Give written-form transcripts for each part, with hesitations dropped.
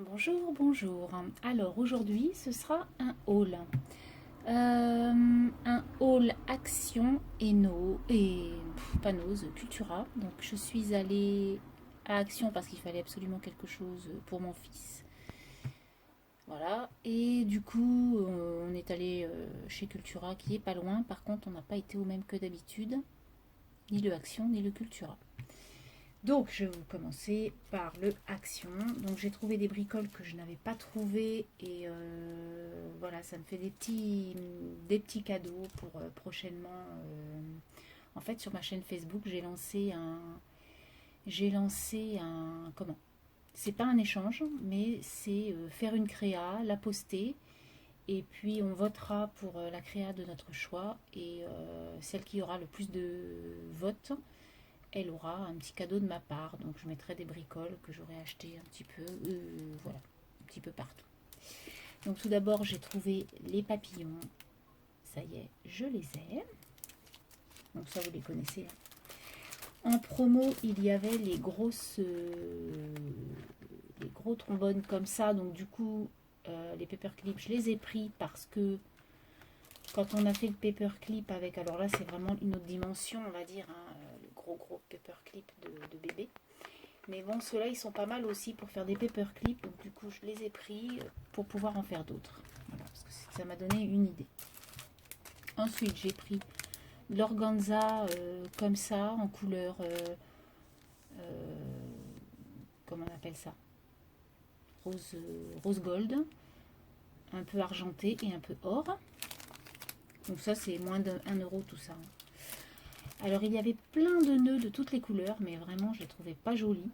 Bonjour, bonjour. Alors aujourd'hui, ce sera un haul. Un haul Action et Panos Cultura. Donc je suis allée à Action parce qu'il fallait absolument quelque chose pour mon fils. Voilà. Et du coup, on est allé chez Cultura qui est pas loin. Par contre, on n'a pas été au même que d'habitude. Ni le Action, ni le Cultura. Donc, je vais vous commencer par le Action. Donc, j'ai trouvé des bricoles que je n'avais pas trouvées. Et voilà, ça me fait des petits cadeaux pour prochainement. En fait, sur ma chaîne Facebook, j'ai lancé un. Comment? C'est pas un échange, mais c'est faire une créa, la poster. Et puis, on votera pour la créa de notre choix. Et celle qui aura le plus de votes elle aura un petit cadeau de ma part. Donc je mettrai des bricoles que j'aurais achetées un petit peu, voilà, un petit peu partout. Donc tout d'abord, j'ai trouvé les papillons. Ça y est, je les ai. Donc ça, vous les connaissez. En promo, il y avait les gros trombones comme ça. Donc du coup, les paperclips, je les ai pris parce que quand on a fait le paperclip avec, alors là, c'est vraiment une autre dimension, on va dire, hein, le gros paperclip de bébé. Mais bon, ceux-là, ils sont pas mal aussi pour faire des paperclips. Donc du coup, je les ai pris pour pouvoir en faire d'autres. Voilà, parce que ça m'a donné une idée. Ensuite, j'ai pris l'organza comme ça, en couleur... comment on appelle ça, rose gold. Un peu argenté et un peu or. Donc ça, c'est moins d'1 € tout ça. Alors, il y avait plein de nœuds de toutes les couleurs, mais vraiment, je les trouvais pas jolis.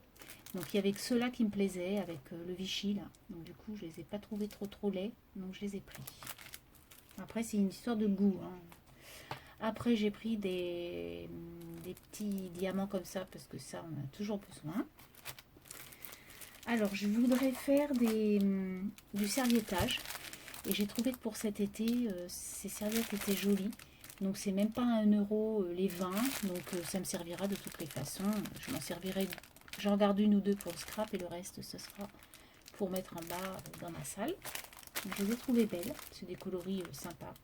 Donc il y avait que ceux-là qui me plaisaient avec le Vichy là. Donc du coup je les ai pas trouvés trop laids. Donc je les ai pris. Après c'est une histoire de goût. Après j'ai pris des petits diamants comme ça parce que ça on a toujours besoin. Alors je voudrais faire du serviettage. Et j'ai trouvé que pour cet été, ces serviettes étaient jolies. Donc c'est même pas 1 € les 20. Donc ça me servira de toutes les façons. Je m'en servirai. J'en garde une ou deux pour le scrap et le reste ce sera pour mettre en bas dans ma salle. Donc, je les ai trouvées belles. C'est des coloris sympas.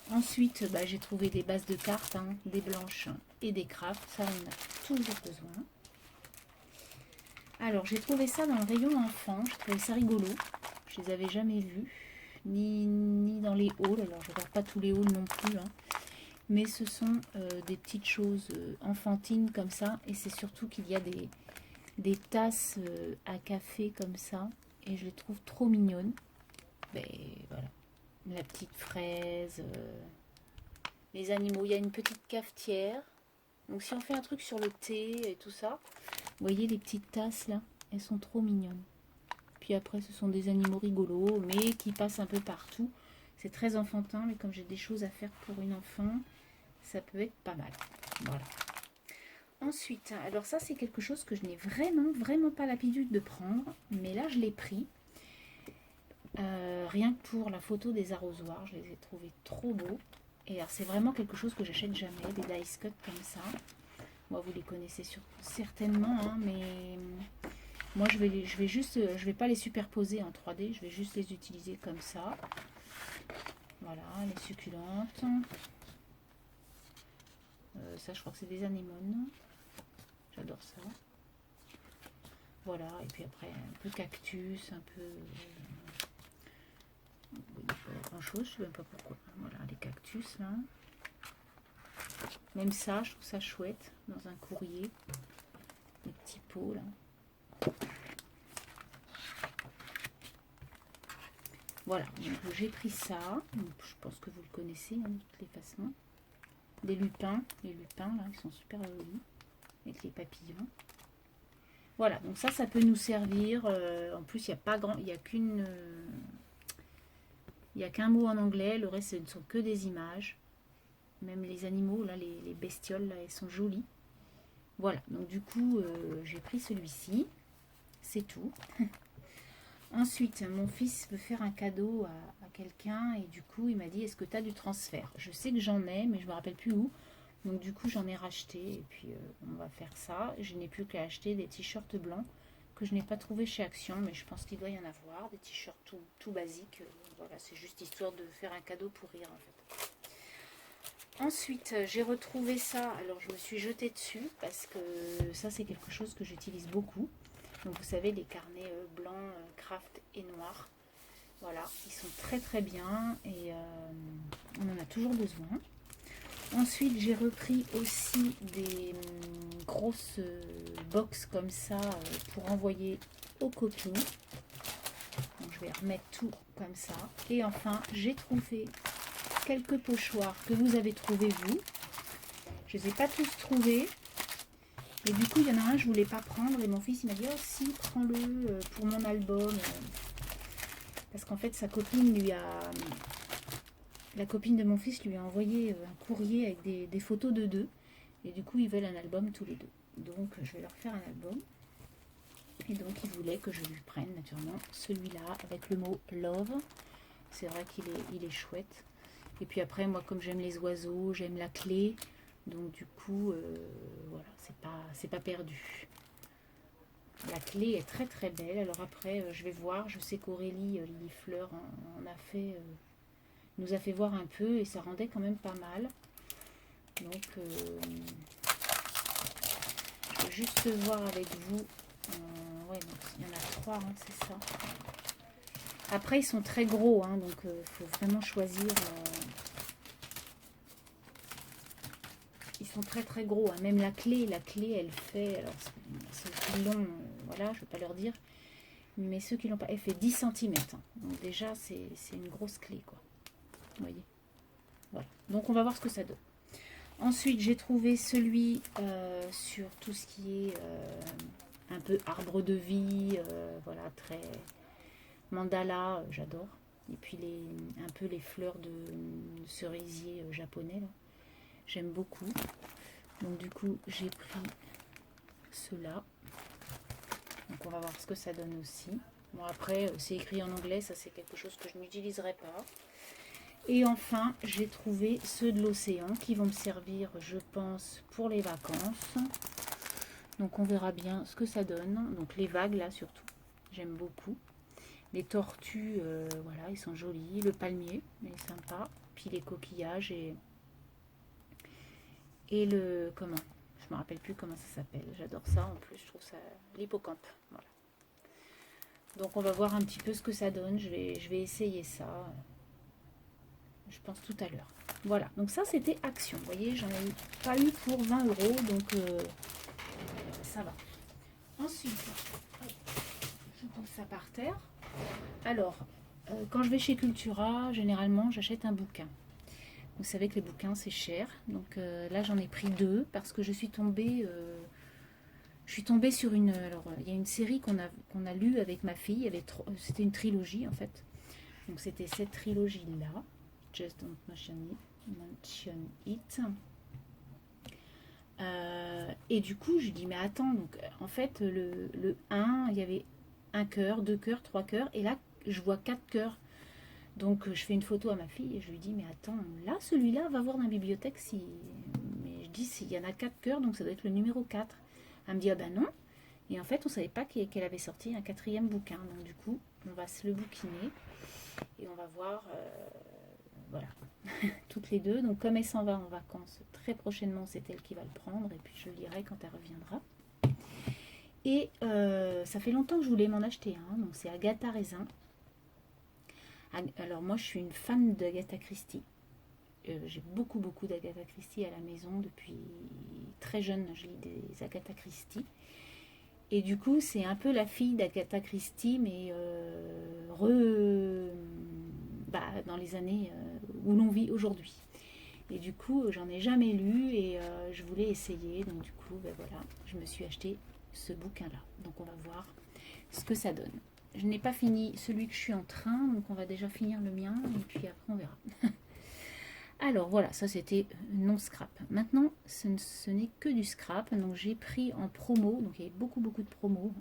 Ensuite, j'ai trouvé des bases de cartes, hein, des blanches et des crafts. Ça, on a toujours besoin. Alors, j'ai trouvé ça dans le rayon enfant. J'ai trouvé ça rigolo. Je les avais jamais vus. Ni dans les halls. Alors, je ne regarde pas tous les halls non plus. Hein. Mais ce sont des petites choses enfantines comme ça. Et c'est surtout qu'il y a des tasses à café comme ça. Et je les trouve trop mignonnes. Ben voilà. La petite fraise. Les animaux. Il y a une petite cafetière. Donc si on fait un truc sur le thé et tout ça. Vous voyez les petites tasses là. Elles sont trop mignonnes. Puis après ce sont des animaux rigolos. Mais qui passent un peu partout. C'est très enfantin. Mais comme j'ai des choses à faire pour une enfant. Ça peut être pas mal. Voilà. Ensuite, alors ça c'est quelque chose que je n'ai vraiment pas l'habitude de prendre, mais là je l'ai pris. Rien que pour la photo des arrosoirs, je les ai trouvés trop beaux. Et alors c'est vraiment quelque chose que j'achète jamais, des dice cut comme ça. Moi vous les connaissez certainement, hein, mais moi je vais pas les superposer en 3D, je vais juste les utiliser comme ça. Voilà, les succulentes. Ça je crois que c'est des anémones. J'adore ça. Voilà, et puis après un peu cactus, un peu... pas grand chose, je sais même pas pourquoi. Voilà, les cactus là. Même ça, je trouve ça chouette dans un courrier. Les petits pots là. Voilà, donc j'ai pris ça. Donc, je pense que vous le connaissez hein, de toutes les façons. Des lupins, les lupins là, ils sont super jolis. Avec les papillons. Voilà, donc ça peut nous servir. En plus, il n'y a pas grand, il n'y a il n'y a qu'un mot en anglais. Le reste, ce ne sont que des images. Même les animaux, là, les bestioles, là, elles sont jolies. Voilà, donc du coup, j'ai pris celui-ci. C'est tout. Ensuite, mon fils veut faire un cadeau à quelqu'un et du coup, il m'a dit, est-ce que tu as du transfert? Je sais que j'en ai, mais je ne me rappelle plus où. Donc du coup, j'en ai racheté et puis on va faire ça. Je n'ai plus qu'à acheter des t-shirts blancs que je n'ai pas trouvé chez Action, mais je pense qu'il doit y en avoir, des t-shirts tout basiques. Voilà, c'est juste histoire de faire un cadeau pour rire en fait. Ensuite, j'ai retrouvé ça, alors je me suis jetée dessus parce que ça c'est quelque chose que j'utilise beaucoup. Donc vous savez, les carnets blancs, craft et noirs. Voilà, ils sont très très bien et on en a toujours besoin. Ensuite, j'ai repris aussi des grosses box comme ça pour envoyer aux copines. Donc, je vais remettre tout comme ça. Et enfin, j'ai trouvé quelques pochoirs que vous avez trouvés vous. Je ne les ai pas tous trouvés. Et du coup, il y en a un, je ne voulais pas prendre. Et mon fils, il m'a dit, oh si, prends-le pour mon album. Parce qu'en fait, sa copine lui a... La copine de mon fils lui a envoyé un courrier avec des photos de deux. Et du coup, ils veulent un album tous les deux. Donc, je vais leur faire un album. Et donc, ils voulaient que je lui prenne, naturellement, celui-là, avec le mot « love ». C'est vrai qu'il est chouette. Et puis après, moi, comme j'aime les oiseaux, j'aime la clé. Donc, du coup, voilà, c'est pas perdu. La clé est très, très belle. Alors après, je vais voir. Je sais qu'Aurélie, Lily Fleur, nous a fait voir un peu et ça rendait quand même pas mal. Donc, je vais juste voir avec vous. Ouais, donc il y en a 3, hein, c'est ça. Après, ils sont très gros, hein, donc il faut vraiment choisir. Ils sont très très gros, hein. Même la clé, elle fait. Alors, ceux qui l'ont, voilà, je ne vais pas leur dire. Mais ceux qui l'ont pas, elle fait 10 cm. Hein. Donc, déjà, c'est une grosse clé, quoi. Vous voyez. Voilà. Donc, on va voir ce que ça donne. Ensuite, j'ai trouvé celui sur tout ce qui est un peu arbre de vie, voilà, très mandala, j'adore. Et puis un peu les fleurs de cerisier japonais, là. J'aime beaucoup. Donc du coup, j'ai pris ceux-là. Donc on va voir ce que ça donne aussi. Bon après, c'est écrit en anglais, ça c'est quelque chose que je n'utiliserai pas. Et enfin, j'ai trouvé ceux de l'océan qui vont me servir, je pense, pour les vacances. Donc on verra bien ce que ça donne. Donc les vagues là surtout, j'aime beaucoup. Les tortues, voilà, ils sont jolis. Le palmier, il est sympa. Puis les coquillages et le... Comment? Je me rappelle plus comment ça s'appelle. J'adore ça en plus, je trouve ça... L'hippocampe, voilà. Donc on va voir un petit peu ce que ça donne. Je vais essayer ça. Je pense tout à l'heure. Voilà, donc ça c'était Action. Vous voyez, j'en ai pas eu pour 20 €, donc ça va. Ensuite, je pose ça par terre. Alors, quand je vais chez Cultura, généralement j'achète un bouquin. Vous savez que les bouquins c'est cher, donc là j'en ai pris 2 parce que je suis tombée sur une... Alors il y a une série qu'on a lue avec ma fille, c'était une trilogie en fait. Donc c'était cette trilogie là, Just Don't Mention It. Et du coup je dis mais attends, donc en fait le 1, il y avait un cœur, 2 cœurs, 3 cœurs, et là je vois 4 cœurs. Donc je fais une photo à ma fille et je lui dis mais attends, là celui-là va voir dans la bibliothèque si... Mais je dis s'il y en a 4 cœurs, donc ça doit être le numéro 4. Elle me dit ah ben non. Et en fait on savait pas qu'elle avait sorti un 4e bouquin. Donc du coup on va se le bouquiner et on va voir voilà toutes les deux. Donc comme elle s'en va en vacances très prochainement, c'est elle qui va le prendre et puis je le lirai quand elle reviendra. Et ça fait longtemps que je voulais m'en acheter un, donc c'est Agatha Raisin. Alors moi je suis une fan d'Agatha Christie. J'ai beaucoup d'Agatha Christie à la maison depuis très jeune. Je lis des Agatha Christie. Et du coup c'est un peu la fille d'Agatha Christie, mais dans les années où l'on vit aujourd'hui. Et du coup j'en ai jamais lu et je voulais essayer. Donc du coup voilà, je me suis acheté ce bouquin là. Donc on va voir ce que ça donne. Je n'ai pas fini celui que je suis en train, donc on va déjà finir le mien et puis après on verra. Alors voilà, ça c'était non scrap. Maintenant, ce n'est que du scrap, donc j'ai pris en promo, donc il y avait beaucoup de promos.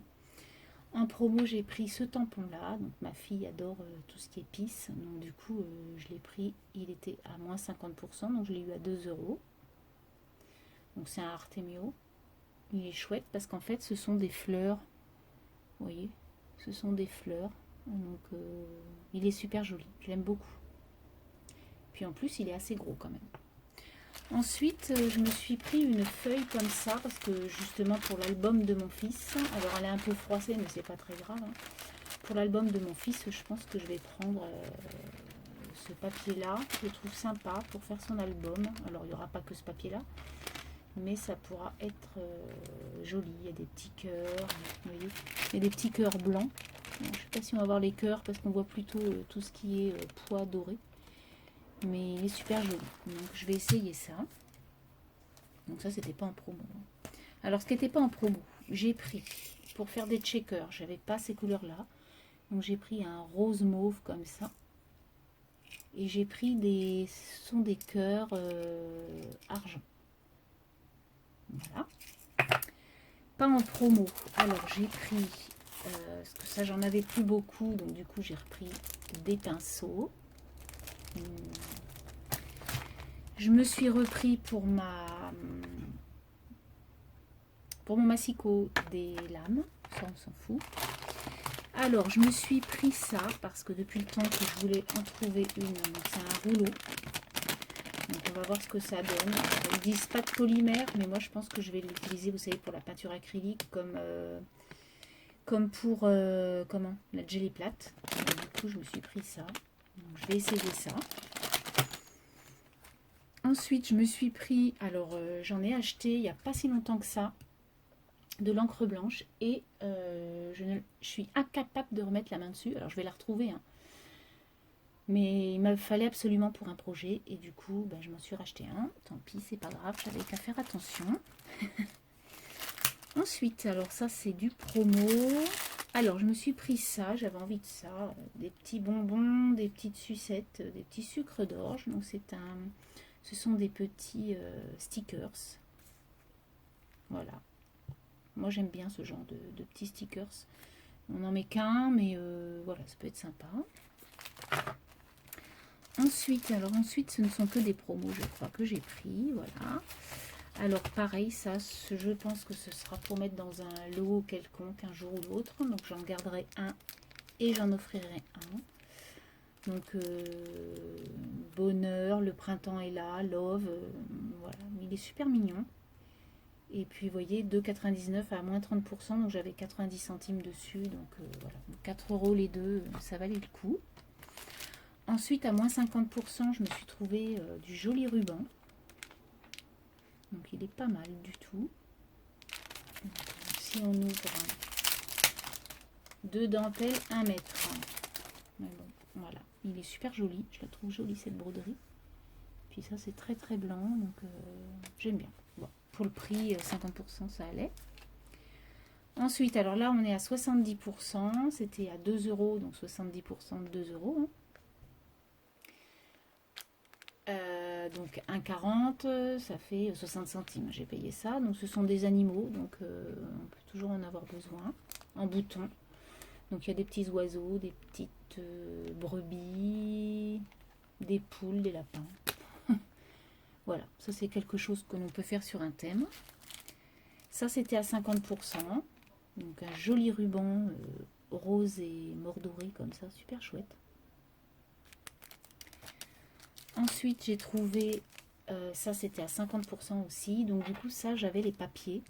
En promo, j'ai pris ce tampon-là, donc ma fille adore tout ce qui est pisse, donc du coup je l'ai pris, il était à moins 50%, donc je l'ai eu à 2 €. Donc c'est un Artemio, il est chouette parce qu'en fait ce sont des fleurs Vous voyez, ce sont des fleurs. Donc il est super joli, je l'aime beaucoup. Puis en plus il est assez gros quand même. Ensuite je me suis pris une feuille comme ça parce que justement pour l'album de mon fils, alors elle est un peu froissée mais c'est pas très grave, hein. Pour l'album de mon fils je pense que je vais prendre ce papier là, je le trouve sympa pour faire son album. Alors il n'y aura pas que ce papier là, mais ça pourra être joli. Il y a des petits cœurs, vous voyez, il y a des petits cœurs blancs. Bon, je ne sais pas si on va voir les cœurs parce qu'on voit plutôt tout ce qui est pois doré. Mais il est super joli. Donc je vais essayer ça. Donc ça, c'était pas en promo. Alors ce qui n'était pas en promo, j'ai pris, pour faire des checkers, j'avais pas ces couleurs-là. Donc j'ai pris un rose mauve comme ça. Et j'ai pris ce sont des cœurs argent. Voilà. Pas en promo. Alors j'ai pris, parce que ça j'en avais plus beaucoup, donc du coup j'ai repris des pinceaux. Je me suis repris pour mon massicot des lames, ça on s'en fout. Alors je me suis pris ça parce que depuis le temps que je voulais en trouver une, c'est un rouleau. Donc on va voir ce que ça donne. Ils disent pas de polymère, mais moi je pense que je vais l'utiliser, vous savez, pour la peinture acrylique, comme pour comment, la jelly plate. Donc, du coup je me suis pris ça. Donc, je vais essayer ça. Ensuite je me suis pris, alors j'en ai acheté il n'y a pas si longtemps que ça, de l'encre blanche et je suis incapable de remettre la main dessus. Alors je vais la retrouver, hein. Mais il me fallait absolument pour un projet et du coup ben, je m'en suis racheté un. Tant pis, c'est pas grave, j'avais qu'à faire attention. Ensuite, alors ça c'est du promo. Alors je me suis pris ça, j'avais envie de ça, des petits bonbons, des petites sucettes, des petits sucres d'orge. Donc ce sont des petits stickers. Voilà. Moi j'aime bien ce genre de petits stickers. On n'en met qu'un, mais voilà, ça peut être sympa. Ensuite, ce ne sont que des promos, je crois, que j'ai pris, voilà. Alors pareil, ça, je pense que ce sera pour mettre dans un lot quelconque un jour ou l'autre. Donc j'en garderai un et j'en offrirai un. Donc bonheur, le printemps est là, love, voilà. Il est super mignon. Et puis vous voyez, 2,99 à moins 30%, donc j'avais 90 centimes dessus. Donc voilà, 4 € les deux, ça valait le coup. Ensuite, à moins 50%, je me suis trouvé du joli ruban. Donc, il est pas mal du tout. Donc, si on ouvre deux dentelles, 1 mètre. Mais bon, voilà. Il est super joli. Je la trouve jolie, cette broderie. Puis ça, c'est très très blanc. Donc, j'aime bien. Bon, pour le prix, 50%, ça allait. Ensuite, alors là, on est à 70%. C'était à 2 €. Donc, 70% de 2 €. Hein. Donc 1,40, ça fait 60 centimes. J'ai payé ça. Donc ce sont des animaux, donc on peut toujours en avoir besoin. En bouton. Donc il y a des petits oiseaux, des petites brebis, des poules, des lapins. Voilà, ça c'est quelque chose que l'on peut faire sur un thème. Ça c'était à 50%. Donc un joli ruban rose et mordoré comme ça, super chouette. Ensuite, j'ai trouvé, ça c'était à 50% aussi, donc du coup ça j'avais les papiers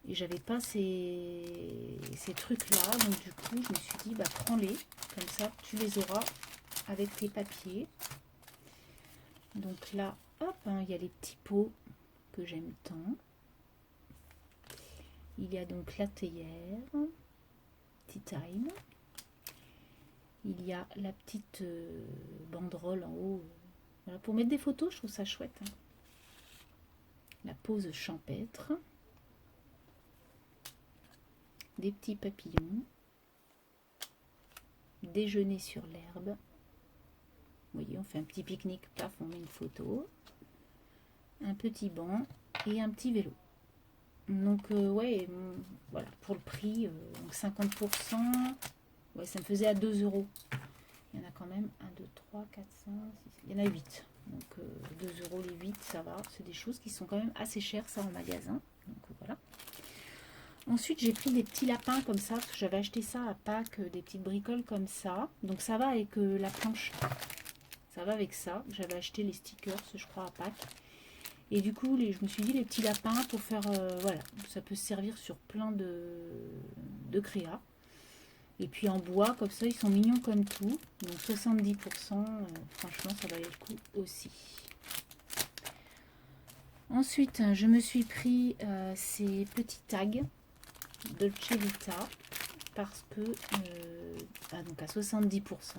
et j'avais pas ces trucs là, donc du coup je me suis dit bah prends-les, comme ça tu les auras avec tes papiers. Donc là, hop, hein, il y a les petits pots que j'aime tant. Il y a donc la théière, Tea Time. Il y a la petite banderole en haut. Voilà, pour mettre des photos, je trouve ça chouette. Hein. La pose champêtre. Des petits papillons. Déjeuner sur l'herbe. Vous voyez, on fait un petit pique-nique, paf, on met une photo. Un petit banc et un petit vélo. Donc, ouais, voilà, pour le prix, donc 50%. Ouais, ça me faisait à 2 €. Il y en a quand même 1, 2, 3, 4, 5, 6, il y en a 8. Donc 2 € les 8, ça va. C'est des choses qui sont quand même assez chères, ça, en magasin. Donc voilà. Ensuite, j'ai pris des petits lapins comme ça, parce que j'avais acheté ça à Pâques, des petites bricoles comme ça. Donc ça va avec la planche. Ça va avec ça. J'avais acheté les stickers, je crois, à Pâques. Et du coup, je me suis dit, les petits lapins, pour faire... voilà, ça peut se servir sur plein de créas. Et puis en bois, comme ça, ils sont mignons comme tout. Donc 70%, franchement, ça valait le coup aussi. Ensuite, je me suis pris ces petits tags Dolce Vita parce que donc à 70%,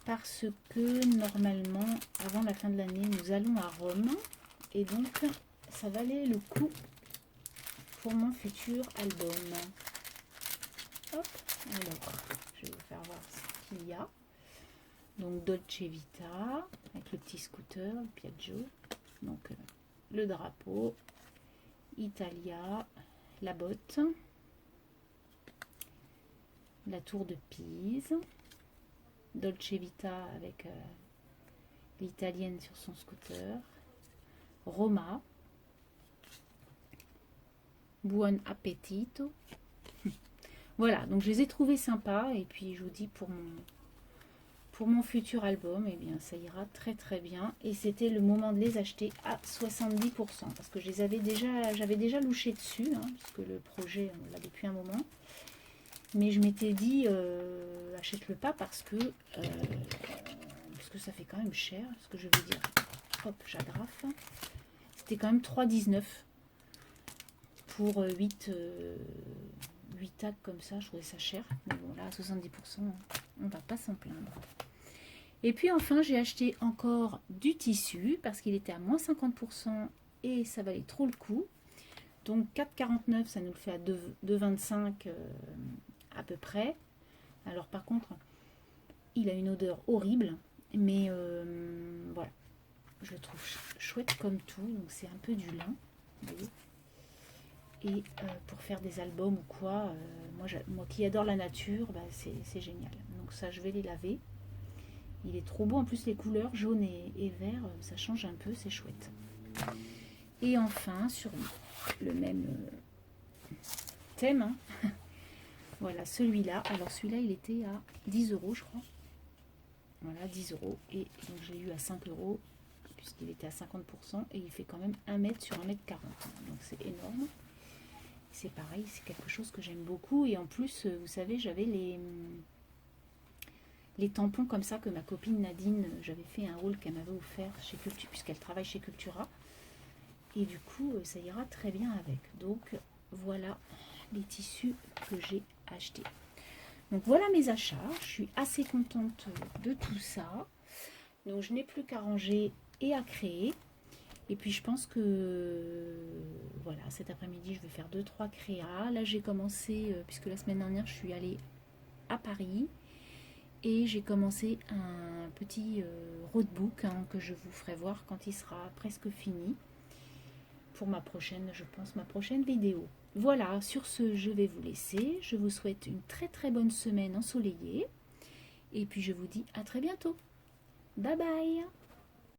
parce que normalement avant la fin de l'année nous allons à Rome et donc ça valait le coup pour mon futur album. Hop, alors je vais vous faire voir ce qu'il y a. Donc Dolce Vita avec le petit scooter, le Piaggio, donc le drapeau, Italia, la botte, la tour de Pise, Dolce Vita avec l'italienne sur son scooter, Roma, Buon appetito. Voilà, donc je les ai trouvés sympas et puis je vous dis pour mon futur album, eh bien ça ira très très bien et c'était le moment de les acheter à 70% parce que j'avais déjà louché dessus, hein, puisque le projet on l'a depuis un moment. Mais je m'étais dit, achète-le pas parce que ça fait quand même cher, ce que je veux dire. Hop, j'agrafe. C'était quand même 3,19 pour 8 tags comme ça, je trouvais ça cher. Mais bon, là, à 70%, on va pas s'en plaindre. Et puis enfin, j'ai acheté encore du tissu parce qu'il était à moins 50% et ça valait trop le coup. Donc 4,49, ça nous le fait à 2,25 à peu près. Alors par contre, il a une odeur horrible, mais voilà, je le trouve chouette comme tout. Donc c'est un peu du lin, vous voyez. Et pour faire des albums ou quoi, moi qui adore la nature, bah, c'est génial. Donc ça, je vais les laver. Il est trop beau, en plus les couleurs jaune et vert, ça change un peu, c'est chouette. Et enfin, sur le même thème, hein, voilà celui-là. Alors celui-là, il était à 10 €, je crois. Voilà, 10 €. Et donc j'ai eu à 5 € puisqu'il était à 50% et il fait quand même 1 mètre sur 1,40 m. Donc c'est énorme. C'est pareil, c'est quelque chose que j'aime beaucoup. Et en plus, vous savez, j'avais les tampons comme ça que ma copine Nadine, j'avais fait un haul qu'elle m'avait offert chez Cultura, puisqu'elle travaille chez Cultura. Et du coup, ça ira très bien avec. Donc voilà les tissus que j'ai achetés. Donc voilà mes achats. Je suis assez contente de tout ça. Donc je n'ai plus qu'à ranger et à créer. Et puis je pense que voilà, cet après-midi je vais faire 2-3 créas. Là j'ai commencé, puisque la semaine dernière je suis allée à Paris. Et j'ai commencé un petit roadbook que je vous ferai voir quand il sera presque fini. Pour ma prochaine, je pense, ma prochaine vidéo. Voilà, sur ce, je vais vous laisser. Je vous souhaite une très très bonne semaine ensoleillée. Et puis je vous dis à très bientôt. Bye bye!